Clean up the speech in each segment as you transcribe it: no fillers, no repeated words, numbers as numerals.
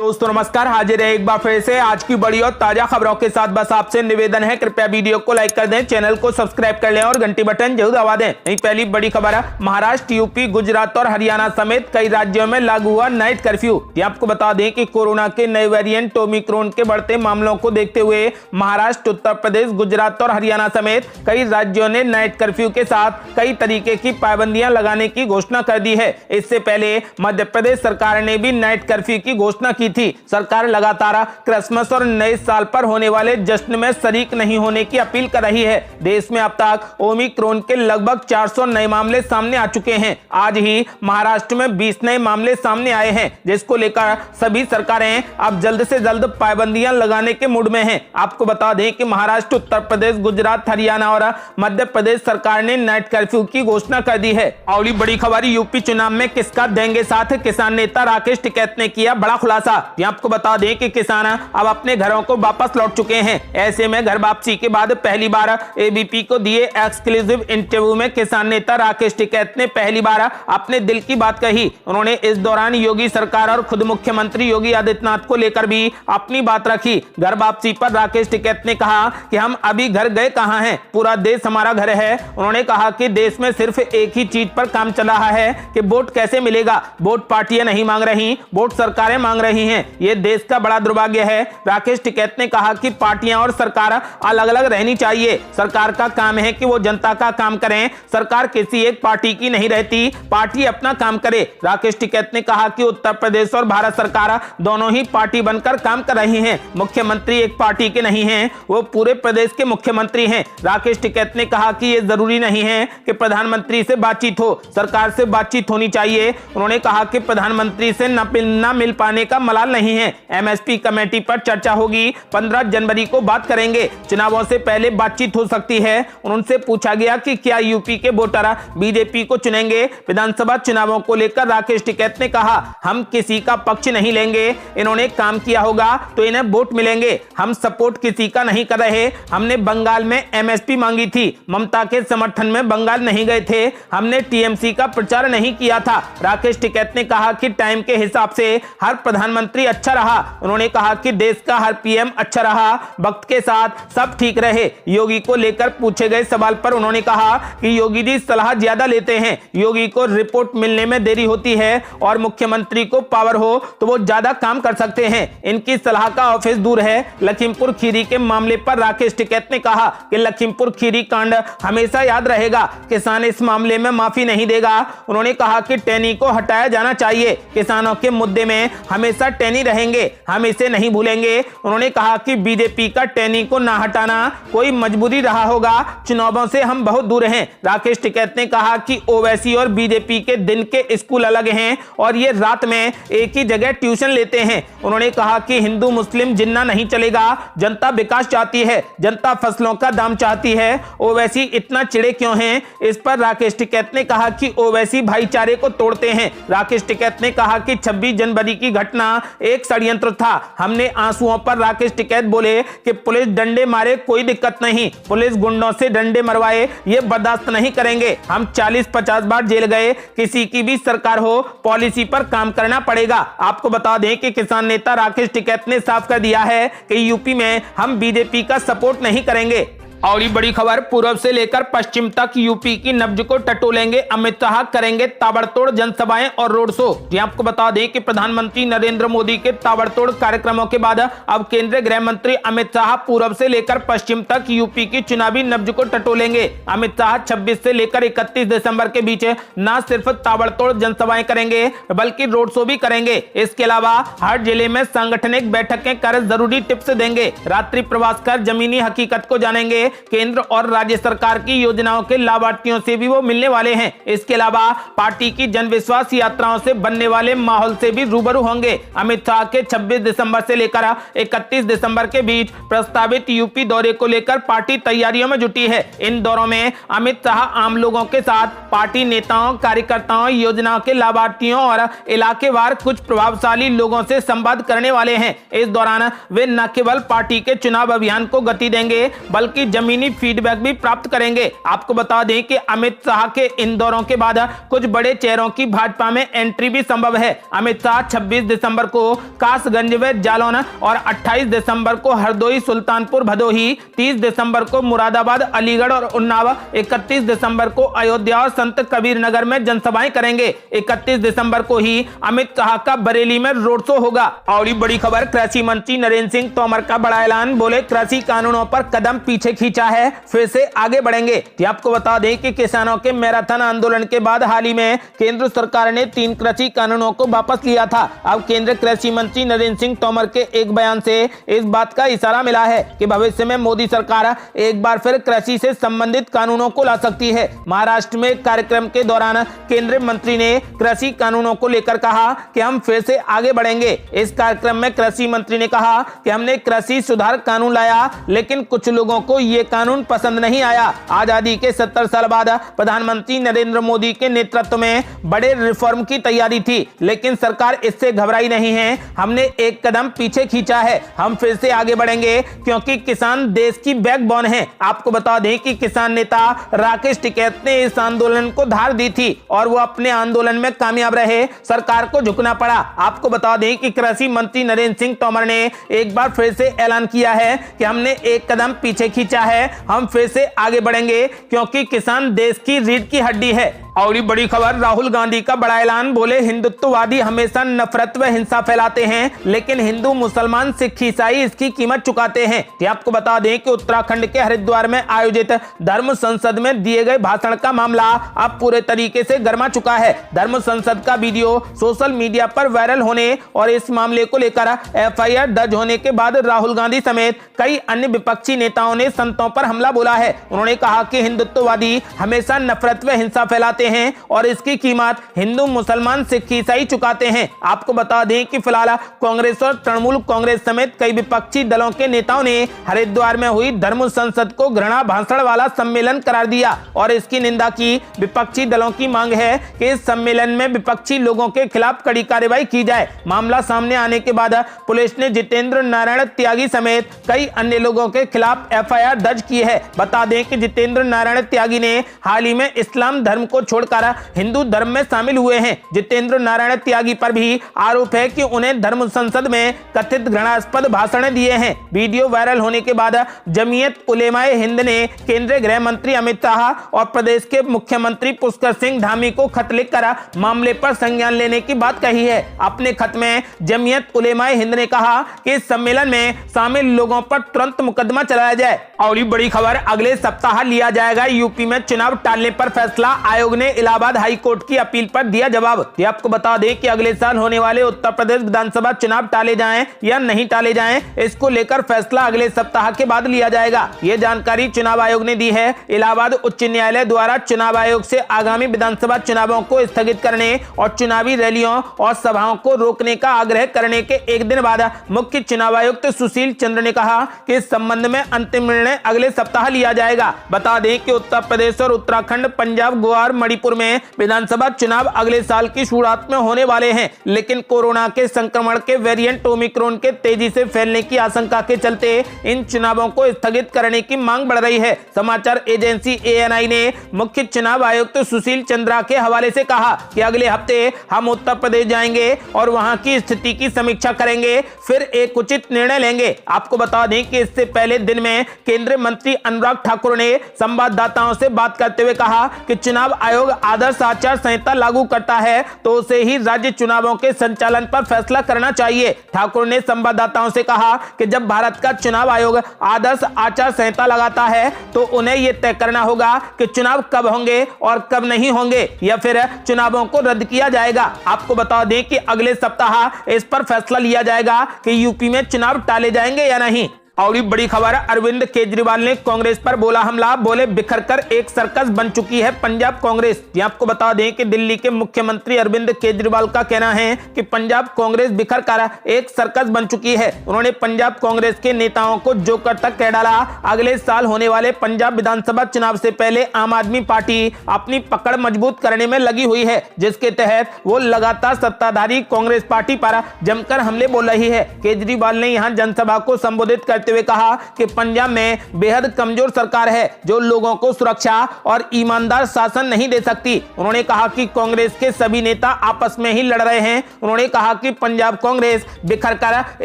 दोस्तों नमस्कार, हाजिर है एक बार फिर से आज की बड़ी और ताजा खबरों के साथ। बस आपसे निवेदन है, कृपया वीडियो को लाइक कर दें, चैनल को सब्सक्राइब कर लें और घंटी बटन जरूर दबा दें। यही पहली बड़ी खबर है, महाराष्ट्र, यूपी, गुजरात और हरियाणा समेत कई राज्यों में लागू हुआ नाइट कर्फ्यू। ये आपको बता दें कि कोरोना के नए वेरिएंट ओमिक्रॉन के बढ़ते मामलों को देखते हुए महाराष्ट्र, उत्तर प्रदेश, गुजरात और हरियाणा समेत कई राज्यों ने नाइट कर्फ्यू के साथ कई तरीके की पाबंदियां लगाने की घोषणा कर दी है। इससे पहले मध्य प्रदेश सरकार ने भी नाइट कर्फ्यू की घोषणा की थी। सरकार लगातार क्रिसमस और नए साल पर होने वाले जश्न में शरीक नहीं होने की अपील कर रही है। देश में अब तक ओमिक्रॉन के लगभग 400 नए मामले सामने आ चुके हैं। आज ही महाराष्ट्र में 20 नए मामले सामने आए हैं, जिसको लेकर सभी सरकारें अब जल्द से जल्द पाबंदियां लगाने के मूड में हैं। आपको बता दें कि महाराष्ट्र, उत्तर प्रदेश, गुजरात, हरियाणा और मध्य प्रदेश सरकार ने नाइट कर्फ्यू की घोषणा कर दी है। अगली बड़ी खबर, यूपी चुनाव में किसका देंगे साथ, किसान नेता राकेश टिकैत ने किया बड़ा खुलासा। आपको बता दें कि किसान अब अपने घरों को वापस लौट चुके हैं। ऐसे में घर वापसी के बाद पहली बार एबीपी को दिए एक्सक्लूसिव इंटरव्यू में किसान नेता राकेश टिकैत ने पहली बार अपने दिल की बात कही। उन्होंने इस दौरान योगी सरकार और खुद मुख्यमंत्री योगी आदित्यनाथ को लेकर भी अपनी बात रखी। घर वापसी पर राकेश टिकैत ने कहा कि हम अभी घर गए कहां हैं, पूरा देश हमारा घर है। उन्होंने कहा कि देश में सिर्फ एक ही चीज पर काम चल रहा है कि वोट कैसे मिलेगा। वोट पार्टियां नहीं मांग रही, वोट सरकारें मांग रही हैं। ये देश का बड़ा दुर्भाग्य है। राकेश टिकैत ने कहा कि पार्टियां और सरकार अलग अलग रहनी चाहिए। सरकार का काम है कि वो जनता का काम करें। सरकार किसी एक पार्टी की नहीं रहती, पार्टी अपना काम करे। राकेश टिकैत ने कहा कि उत्तर प्रदेश और भारत सरकार दोनों ही पार्टी बनकर काम कर रही हैं। मुख्यमंत्री एक पार्टी के नहीं हैं, वो पूरे प्रदेश के मुख्यमंत्री हैं। राकेश टिकैत ने कहा कि ये जरूरी नहीं है कि प्रधानमंत्री से बातचीत हो, सरकार से बातचीत होनी चाहिए। उन्होंने कहा कि प्रधानमंत्री से न मिल पाने का मलाल नहीं है। एमएसपी कमेटी पर चर्चा होगी, 15 जनवरी को बात करेंगे। चुनावों से पहले बातचीत हो सकती है। उनसे पूछा गया कि क्या यूपी के वोटर बीजेपी को चुनेंगे। विधानसभा चुनावों को लेकर राकेश टिकैत ने कहा, हम किसी का पक्ष नहीं लेंगे। इन्होंने काम किया होगा तो इन्हें वोट मिलेंगे। हम सपोर्ट किसी का नहीं कर रहे। हमने बंगाल में एमएसपी मांगी थी, ममता के समर्थन में बंगाल नहीं गए थे। हमने टीएमसी का प्रचार नहीं किया था। राकेश टिकैत ने कहा कि टाइम के हिसाब से हर प्रधानमंत्री अच्छा रहा। उन्होंने कहा कि देश का हर पीएम अच्छा रहा, वक्त के साथ सब ठीक रहे। योगी को लेकर पूछे गए सवाल पर उन्होंने कहा कि योगी जी सलाह ज्यादा लेते हैं। योगी को रिपोर्ट मिलने में देरी होती है और मुख्यमंत्री को पावर हो तो वो ज्यादा काम कर सकते हैं। इनकी सलाह का ऑफिस दूर है। लखीमपुर खीरी के मामले पर राकेश टिकैत ने कहा कि लखीमपुर खीरी कांड हमेशा याद रहेगा। किसान इस मामले में माफी नहीं देगा। उन्होंने कहा कि टैनी को हटाया जाना चाहिए। किसानों के मुद्दे में हमेशा टैनी रहेंगे, हम इसे नहीं भूलेंगे। उन्होंने कहा कि बीजेपी का टैनी को ना हटाना कोई मजबूरी रहा होगा। चुनावों से हम बहुत दूर हैं। राकेश टिकैत ने कहा कि ओवैसी और बीजेपी के दिन के स्कूल अलग हैं और ये रात में एक ही जगह ट्यूशन लेते हैं। उन्होंने कहा कि हिंदू मुस्लिम जिन्ना नहीं चलेगा। जनता विकास चाहती है, जनता फसलों का दाम चाहती है। ओवैसी इतना चिड़े क्यों हैं? इस पर राकेश टिकैत ने कहा कि ओवैसी भाईचारे को तोड़ते हैं। राकेश टिकैत ने कहा कि 26 जनवरी की घटना एक षड्यंत्र था। हमने आंसुओं पर राकेश टिकैत बोले कि पुलिस डंडे मारे कोई दिक्कत नहीं, पुलिस गुंडों से डंडे मरवाए ये बर्दाश्त नहीं करेंगे। हम 40-50 बार जेल गए। किसी की भी सरकार हो, पॉलिसी पर काम करना पड़ेगा। आपको बता दें कि किसान नेता राकेश टिकैत ने साफ कर दिया है कि यूपी में हम बीजेपी का सपोर्ट नहीं करेंगे। और बड़ी खबर, पूर्व से लेकर पश्चिम तक यूपी की नब्ज को टटोलेंगे अमित शाह, करेंगे ताबड़तोड़ जनसभाएं और रोड शो। आपको बता दें कि प्रधानमंत्री नरेंद्र मोदी के ताबड़तोड़ कार्यक्रमों के बाद अब केंद्रीय गृह मंत्री अमित शाह पूर्व से लेकर पश्चिम तक यूपी की चुनावी नब्ज को टटोलेंगे। अमित शाह 26 से लेकर 31 दिसंबर के बीच न सिर्फ ताबड़तोड़ जनसभाएं करेंगे बल्कि रोड शो भी करेंगे। इसके अलावा हर जिले में सांगठनिक बैठकें कर जरूरी टिप्स देंगे। रात्रि प्रवास कर जमीनी हकीकत को जानेंगे। केंद्र और राज्य सरकार की योजनाओं के लाभार्थियों से भी वो मिलने वाले हैं। इसके अलावा पार्टी की जनविश्वास यात्राओं से बनने वाले माहौल से भी रूबरू होंगे। अमित शाह के 26 दिसंबर से लेकर 31 दिसंबर के बीच प्रस्तावित यूपी दौरे को लेकर पार्टी तैयारियों में जुटी है। इन दौरों में अमित शाह आम लोगों के साथ पार्टी नेताओं, कार्यकर्ताओं, योजनाओं के लाभार्थियों और इलाकेवार कुछ प्रभावशाली लोगों से संवाद करने वाले हैं। इस दौरान वे न केवल पार्टी के चुनाव अभियान को गति देंगे बल्कि जमीनी फीडबैक भी प्राप्त करेंगे। आपको बता दें कि अमित शाह के इन दौरों के बाद कुछ बड़े चेहरों की भाजपा में एंट्री भी संभव है। अमित शाह 26 दिसंबर को कासगंज व जालौन और 28 दिसंबर को हरदोई, सुल्तानपुर, भदोही, 30 दिसंबर को मुरादाबाद, अलीगढ़ और उन्नाव, 31 दिसंबर को अयोध्या और संत कबीर नगर में जनसभाएं करेंगे। 31 दिसंबर को ही अमित शाह का बरेली में रोड शो होगा। और बड़ी खबर, कृषि मंत्री नरेंद्र सिंह तोमर का बड़ा ऐलान, बोले कृषि कानूनों पर कदम पीछे खींचा है, फिर से आगे बढ़ेंगे। आपको बता दें कि किसानों के मैराथन आंदोलन के बाद हाल ही में केंद्र सरकार ने 3 कृषि कानूनों को वापस लिया था। अब केंद्रीय कृषि मंत्री नरेंद्र सिंह तोमर के एक बयान से इस बात का इशारा मिला है कि भविष्य में मोदी सरकार एक बार फिर कृषि से संबंधित कानूनों को ला सकती है। महाराष्ट्र में एक कार्यक्रम के दौरान केंद्रीय मंत्री ने कृषि कानूनों को लेकर कहा कि हम फिर से आगे बढ़ेंगे। इस कार्यक्रम में कृषि मंत्री ने कहा कि हमने कृषि सुधार कानून लाया, लेकिन कुछ लोगों को ये कानून पसंद नहीं आया। आजादी के 70 साल बाद प्रधानमंत्री नरेंद्र मोदी के नेतृत्व में बड़े रिफॉर्म की तैयारी थी, लेकिन सरकार इससे घबराई नहीं है। हमने एक कदम पीछे खींचा है, हम फिर से आगे बढ़ेंगे क्योंकि किसान देश की बैकबोन है। आपको बता दें कि किसान नेता राकेश टिकैत ने इस आंदोलन को धार दी थी और वो अपने आंदोलन में कामयाब रहे, सरकार को झुकना पड़ा। आपको बता दें कि कृषि मंत्री नरेंद्र सिंह तोमर ने एक बार फिर से ऐलान किया है कि हमने एक कदम पीछे खींचा है, हम फिर से आगे बढ़ेंगे क्योंकि किसान देश की रीढ़ की हड्डी है। और ये बड़ी खबर, राहुल गांधी का बड़ा ऐलान, बोले हिंदुत्ववादी हमेशा नफरत व हिंसा फैलाते हैं, लेकिन हिंदू, मुसलमान, सिख, ईसाई इसकी कीमत चुकाते हैं। आपको बता दें कि उत्तराखंड के हरिद्वार में आयोजित धर्म संसद में दिए गए भाषण का मामला अब पूरे तरीके से गर्मा चुका है। धर्म संसद का वीडियो सोशल मीडिया पर वायरल होने और इस मामले को लेकर FIR दर्ज होने के बाद राहुल गांधी समेत कई अन्य विपक्षी नेताओं ने संतों पर हमला बोला है। उन्होंने कहा कि हिंदुत्ववादी हमेशा नफरत व हिंसा फैलाते हैं और इसकी कीमत हिंदू, मुसलमान, सिख, ईसाई चुकाते हैं। आपको बता दें कि फिलहाल कांग्रेस और तृणमूल कांग्रेस समेत कई विपक्षी दलों के नेताओं ने हरिद्वार में हुई धर्म संसद को घृणा भाषण वाला सम्मेलन करार दिया और इसकी निंदा की। विपक्षी दलों की मांग है कि इस सम्मेलन में विपक्षी लोगों के खिलाफ कड़ी कार्रवाई की जाए। मामला सामने आने के बाद पुलिस ने जितेंद्र नारायण त्यागी समेत कई अन्य लोगों के खिलाफ FIR दर्ज की है। बता दें कि जितेंद्र नारायण त्यागी ने हाल ही में इस्लाम धर्म को छोड़कर हिंदू धर्म में शामिल हुए हैं। जितेंद्र नारायण त्यागी पर भी आरोप है कि उन्हें धर्म संसद में कथित घृणास्पद भाषण दिए हैं। वीडियो वायरल होने के बाद जमीयत उलेमाए हिंद ने केंद्रीय गृह मंत्री अमित शाह और प्रदेश के मुख्यमंत्री पुष्कर सिंह धामी को खत लिखकर मामले पर संज्ञान लेने की बात कही है। अपने खत में जमीयत उलेमाए हिंद ने कहा कि इस सम्मेलन में शामिल लोगों पर तुरंत मुकदमा चलाया जाए। और ये बड़ी खबर, अगले सप्ताह लिया जाएगा यूपी में चुनाव टालने पर फैसला। आयोग ने इलाहाबाद हाई कोर्ट की अपील पर दिया जवाब। आपको बता दें कि अगले साल होने वाले उत्तर प्रदेश विधानसभा चुनाव टाले जाएं या नहीं टाले जाएं, इसको लेकर फैसला अगले सप्ताह के बाद लिया जाएगा। ये जानकारी चुनाव आयोग ने दी है। इलाहाबाद उच्च न्यायालय द्वारा चुनाव आयोग से आगामी विधानसभा चुनावों को स्थगित करने और चुनावी रैलियों और सभाओं को रोकने का आग्रह करने के एक दिन बाद मुख्य चुनाव आयुक्त सुशील चंद्र ने कहा कि इस संबंध में अंतिम निर्णय अगले सप्ताह लिया जाएगा। बता दें कि उत्तर प्रदेश और उत्तराखंड, पंजाब, गोवा और मणिपुर में विधानसभा चुनाव अगले साल की शुरुआत में होने वाले हैं, लेकिन कोरोना के संक्रमण के वेरिएंट ओमिक्रॉन के तेजी से फैलने की आशंका के चलते इन चुनावों को स्थगित करने की मांग बढ़ रही है। समाचार एजेंसी ANI ने मुख्य चुनाव आयुक्त सुशील चंद्रा के हवाले से कहा कि अगले हफ्ते हम उत्तर प्रदेश जाएंगे और वहां की स्थिति की समीक्षा करेंगे, फिर एक उचित निर्णय लेंगे। आपको बता दें कि इससे पहले दिन में केंद्रीय मंत्री अनुराग ठाकुर ने संवाददाताओं से बात करते हुए कहा कि चुनाव आयोग आदर्श आचार संहिता लागू करता है तो उसे ही राज्य चुनावों के संचालन पर फैसला करना चाहिए। ठाकुर ने संवाददाताओं से कहा कि जब भारत का चुनाव आयोग आदर्श आचार संहिता लगाता है तो उन्हें यह तय करना होगा कि चुनाव कब होंगे और कब नहीं होंगे या फिर चुनावों को रद्द किया जाएगा। आपको बता दें कि अगले सप्ताह इस पर फैसला लिया जाएगा कि यूपी में चुनाव टाले जाएंगे या नहीं। और ये बड़ी खबर, अरविंद केजरीवाल ने कांग्रेस पर बोला हमला, बोले बिखरकर एक सर्कस बन चुकी है पंजाब कांग्रेस। आपको बता दें कि दिल्ली के मुख्यमंत्री अरविंद केजरीवाल का कहना है कि पंजाब कांग्रेस बिखरकर एक सर्कस बन चुकी है। उन्होंने पंजाब कांग्रेस के नेताओं को जोकर तक कह डाला। अगले साल होने वाले पंजाब विधानसभा चुनाव से पहले आम आदमी पार्टी अपनी पकड़ मजबूत करने में लगी हुई है, जिसके तहत वो लगातार सत्ताधारी कांग्रेस पार्टी पर जमकर हमले बोल रही है। केजरीवाल ने यहां जनसभा को संबोधित करते करते हुए कहा कि पंजाब में बेहद कमजोर सरकार है जो लोगों को सुरक्षा और ईमानदार शासन नहीं दे सकती। उन्होंने कहा कि कांग्रेस के सभी नेता आपस में ही लड़ रहे हैं। उन्होंने कहा कि पंजाब कांग्रेस बिखरकर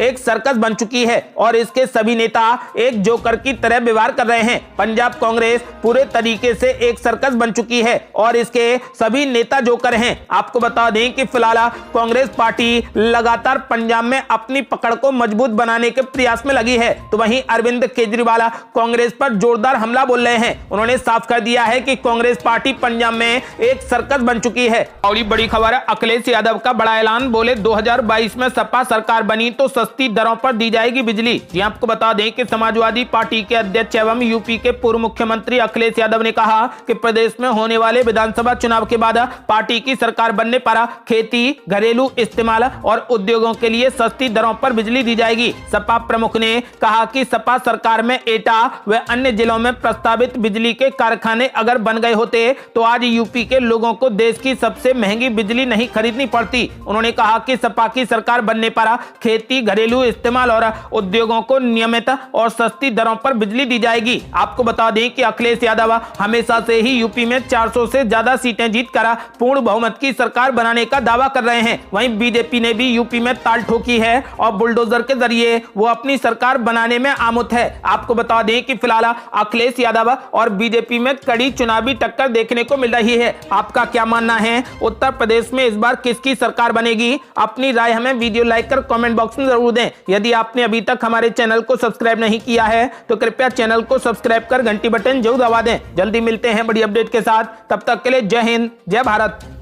एक सर्कस बन चुकी है और इसके सभी नेता एक जोकर की तरह व्यवहार कर रहे हैं। पंजाब कांग्रेस पूरे तरीके से एक सर्कस बन चुकी है और इसके सभी नेता जोकर हैं। आपको बता दें कि फिलहाल कांग्रेस पार्टी लगातार पंजाब में अपनी पकड़ को मजबूत बनाने के प्रयास में लगी है। तो वहीं अरविंद केजरीवाल कांग्रेस पर जोरदार हमला बोल रहे हैं। उन्होंने साफ कर दिया है कि कांग्रेस पार्टी पंजाब में एक सर्कस बन चुकी है। और बड़ी खबर है, अखिलेश यादव का बड़ा ऐलान, बोले 2022 में सपा सरकार बनी तो सस्ती दरों पर दी जाएगी बिजली। जी आपको बता दें कि समाजवादी पार्टी के अध्यक्ष एवं यूपी के पूर्व मुख्यमंत्री अखिलेश यादव ने कहा कि प्रदेश में होने वाले विधानसभा चुनाव के बाद पार्टी की सरकार बनने पर खेती, घरेलू इस्तेमाल और उद्योगों के लिए सस्ती दरों पर बिजली दी जाएगी। सपा प्रमुख ने कहा कि सपा सरकार में एटा व अन्य जिलों में प्रस्तावित बिजली के कारखाने अगर बन गए होते तो आज यूपी के लोगों को देश की सबसे महंगी बिजली नहीं खरीदनी पड़ती। उन्होंने कहा कि सपा की सरकार बनने पर खेती, घरेलू इस्तेमाल और उद्योगों को नियमित और सस्ती दरों पर बिजली दी जाएगी। आपको बता दें कि अखिलेश यादव हमेशा से ही यूपी में 400 से ज्यादा सीटें जीतकर पूर्ण बहुमत की सरकार बनाने का दावा कर रहे हैं। वहीं बीजेपी ने भी यूपी में ताल ठोकी है और बुलडोजर के जरिए वो अपनी सरकार बनाने में आमुद है। आपको बता दें कि फिलहाल अखिलेश यादव और बीजेपी में कड़ी चुनावी टक्कर देखने को मिल रही है। आपका क्या मानना है, उत्तर प्रदेश में इस बार किसकी सरकार बनेगी? अपनी राय हमें वीडियो लाइक कर कमेंट बॉक्स में जरूर दें। यदि आपने अभी तक हमारे चैनल को सब्सक्राइब नहीं किया है तो कृपया चैनल को सब्सक्राइब कर घंटी बटन जरूर दबा दें। जल्दी मिलते हैं बड़ी अपडेट के साथ, तब तक के लिए जय हिंद, जय भारत।